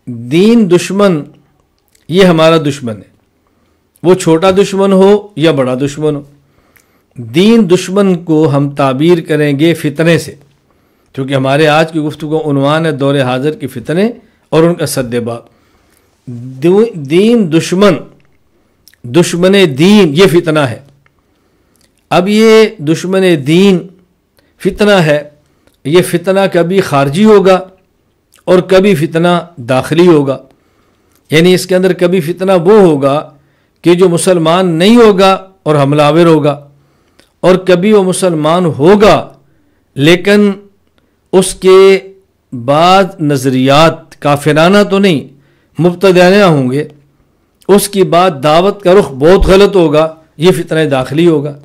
دین دشمن یہ ہمارا دشمن ہے، وہ چھوٹا دشمن ہو یا بڑا دشمن ہو۔ دین دشمن کو ہم تعبیر کریں گے فتنے سے، کیونکہ ہمارے آج کی گفتگو کا عنوان ہے دور حاضر کی فتنے اور ان کا سد باب۔ دین دشمن، دشمن دین یہ فتنہ ہے۔ اب یہ دشمن دین فتنہ ہے، یہ فتنہ کبھی خارجی ہوگا اور کبھی فتنہ داخلی ہوگا، یعنی اس کے اندر کبھی فتنہ وہ ہوگا کہ جو مسلمان نہیں ہوگا اور حملہ آور ہوگا، اور کبھی وہ مسلمان ہوگا لیکن اس کے بعد نظریات کافرانہ تو نہیں مبتدعانہ ہوں گے، اس کی بعد دعوت کا رخ بہت غلط ہوگا، یہ فتنہ داخلی ہوگا۔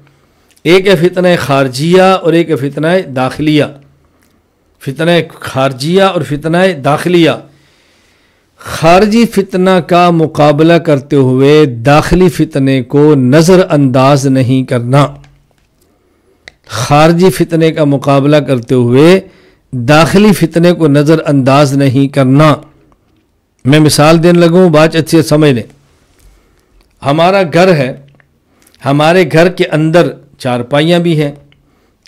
ایک ہے فتنہ خارجیہ اور ایک ہے فتنہ داخلیہ۔ فتنہ خارجیہ اور فتنہ داخلیہ، خارجی فتنہ کا مقابلہ کرتے ہوئے داخلی فتنے کو نظر انداز نہیں کرنا، خارجی فتنے کا مقابلہ کرتے ہوئے داخلی فتنے کو نظر انداز نہیں کرنا۔ میں مثال دینے لگوں، بات اچھے سمجھ لیں۔ ہمارا گھر ہے، ہمارے گھر کے اندر چارپائیاں بھی ہیں،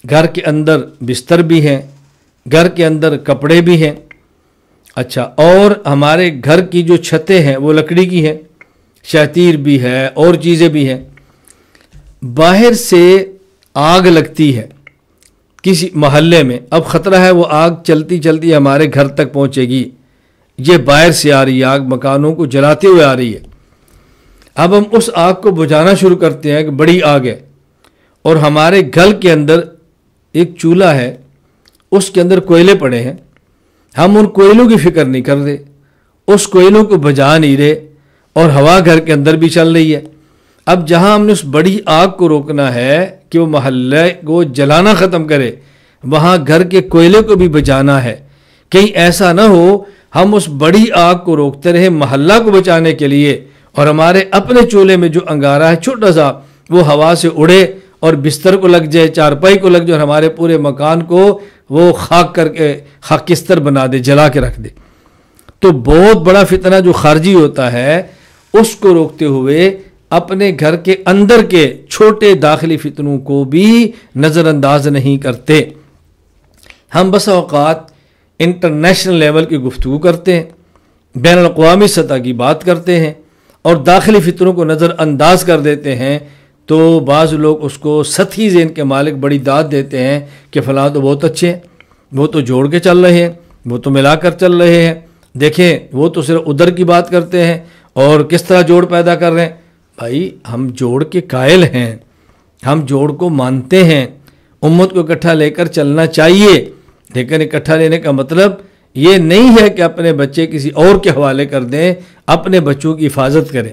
گھر کے اندر بستر بھی ہیں، گھر کے اندر کپڑے بھی ہیں، اچھا، اور ہمارے گھر کی جو چھتیں ہیں وہ لکڑی کی ہیں، شتیر بھی ہے اور چیزیں بھی ہیں۔ باہر سے آگ لگتی ہے کسی محلے میں، اب خطرہ ہے وہ آگ چلتی چلتی ہمارے گھر تک پہنچے گی، یہ باہر سے آ رہی ہے آگ، مکانوں کو جلاتے ہوئے آ رہی ہے۔ اب ہم اس آگ کو بجھانا شروع کرتے ہیں کہ بڑی آگ ہے، اور ہمارے گھر کے اندر ایک چولہا ہے، اس کے اندر کوئلے پڑے ہیں، ہم ان کوئلوں کی فکر نہیں کر رہے، اس کوئلوں کو بجھا نہیں رہے، اور ہوا گھر کے اندر بھی چل رہی ہے۔ اب جہاں ہم نے اس بڑی آگ کو روکنا ہے کہ وہ محلے کو جلانا ختم کرے، وہاں گھر کے کوئلے کو بھی بجھانا ہے۔ کہیں ایسا نہ ہو ہم اس بڑی آگ کو روکتے رہے محلہ کو بچانے کے لیے، اور ہمارے اپنے چولہے میں جو انگارہ ہے چھوٹا سا وہ ہوا سے اڑے اور بستر کو لگ جائے، چارپائی کو لگ جائے، اور ہمارے پورے مکان کو وہ خاک کر کے خاکستر بنا دے، جلا کے رکھ دے۔ تو بہت بڑا فتنہ جو خارجی ہوتا ہے اس کو روکتے ہوئے اپنے گھر کے اندر کے چھوٹے داخلی فتنوں کو بھی نظر انداز نہیں کرتے۔ ہم بس اوقات انٹرنیشنل لیول کی گفتگو کرتے ہیں، بین الاقوامی سطح کی بات کرتے ہیں، اور داخلی فتنوں کو نظر انداز کر دیتے ہیں، تو بعض لوگ اس کو سطحی ذہن کے مالک بڑی داد دیتے ہیں کہ فلاں تو بہت اچھے ہیں، وہ تو جوڑ کے چل رہے ہیں، وہ تو ملا کر چل رہے ہیں، دیکھیں وہ تو صرف ادھر کی بات کرتے ہیں اور کس طرح جوڑ پیدا کر رہے ہیں۔ بھائی ہم جوڑ کے قائل ہیں، ہم جوڑ کو مانتے ہیں، امت کو اکٹھا لے کر چلنا چاہیے، لیکن اکٹھا لینے کا مطلب یہ نہیں ہے کہ اپنے بچے کسی اور کے حوالے کر دیں۔ اپنے بچوں کی حفاظت کریں،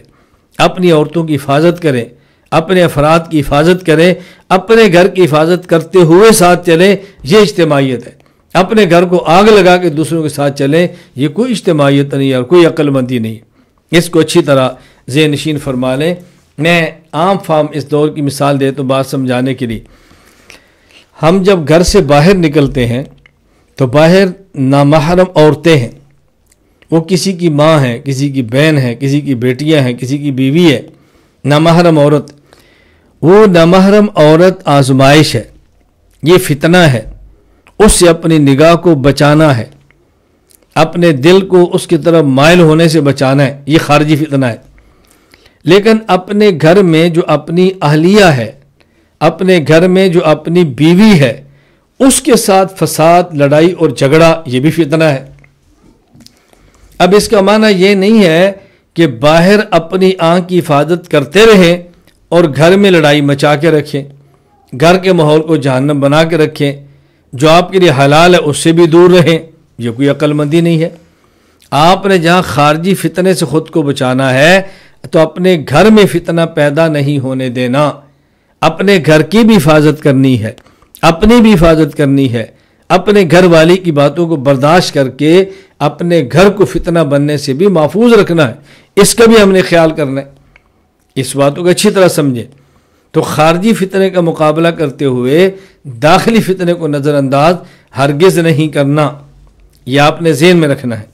اپنی عورتوں کی حفاظت کریں، اپنے افراد کی حفاظت کریں، اپنے گھر کی حفاظت کرتے ہوئے ساتھ چلیں، یہ اجتماعیت ہے۔ اپنے گھر کو آگ لگا کے دوسروں کے ساتھ چلیں، یہ کوئی اجتماعیت نہیں ہے اور کوئی عقل مندی نہیں ہے۔ اس کو اچھی طرح ذہن نشین فرما لیں۔ میں عام فام اس دور کی مثال دے تو بات سمجھانے کے لیے، ہم جب گھر سے باہر نکلتے ہیں تو باہر نامحرم عورتیں ہیں، وہ کسی کی ماں ہے، کسی کی بہن ہے، کسی کی بیٹیاں ہیں، کسی کی بیوی ہے، نامحرم عورت۔ وہ نامحرم عورت آزمائش ہے، یہ فتنہ ہے، اس سے اپنی نگاہ کو بچانا ہے، اپنے دل کو اس کی طرف مائل ہونے سے بچانا ہے، یہ خارجی فتنہ ہے۔ لیکن اپنے گھر میں جو اپنی اہلیہ ہے، اپنے گھر میں جو اپنی بیوی ہے، اس کے ساتھ فساد، لڑائی اور جھگڑا، یہ بھی فتنہ ہے۔ اب اس کا معنی یہ نہیں ہے کہ باہر اپنی آنکھ کی حفاظت کرتے رہیں اور گھر میں لڑائی مچا کے رکھیں، گھر کے ماحول کو جہنم بنا کے رکھیں، جو آپ کے لیے حلال ہے اس سے بھی دور رہیں، یہ کوئی عقل مندی نہیں ہے۔ آپ نے جہاں خارجی فتنے سے خود کو بچانا ہے تو اپنے گھر میں فتنہ پیدا نہیں ہونے دینا، اپنے گھر کی بھی حفاظت کرنی ہے، اپنی بھی حفاظت کرنی ہے، اپنے گھر والی کی باتوں کو برداشت کر کے اپنے گھر کو فتنہ بننے سے بھی محفوظ رکھنا ہے، اس کا بھی ہم نے خیال کرنا ہے۔ اس باتوں کو اچھی طرح سمجھیں۔ تو خارجی فتنے کا مقابلہ کرتے ہوئے داخلی فتنے کو نظر انداز ہرگز نہیں کرنا، یہ آپ نے ذہن میں رکھنا ہے۔